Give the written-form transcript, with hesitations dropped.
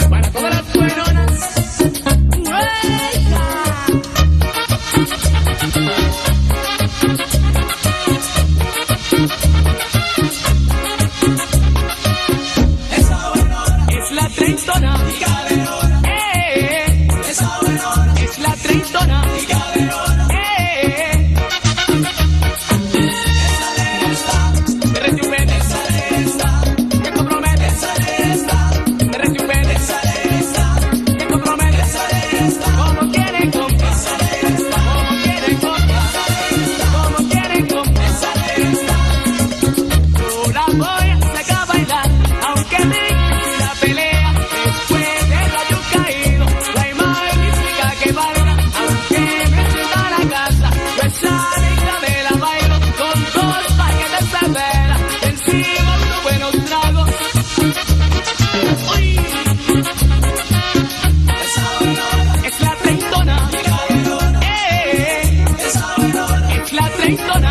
Para todas las buenonas. Esa buenona Es la treintona. y caderona. Esa buenona Es la treintona. y caderona. Esa le está, Me rejuvenece, esa le está, me compromete, esa le está, me rejuvenece, esa le está, me compromete. esa le está, Como quieren comprar, esa le está, como quieren comprar, como quieren comprar. esa le está. Yo la voy a sacar a bailar, aunque me la pelea. Después de lo haya caído, la imagen mística que baila, aunque me sienta a la casa, yo esa rica me la bailo con dos paquetes de cerveza, encima unos buenos tragos. Uy, Esa buenona es la treintona, y caderona. eh, Esa buenona es la treintona.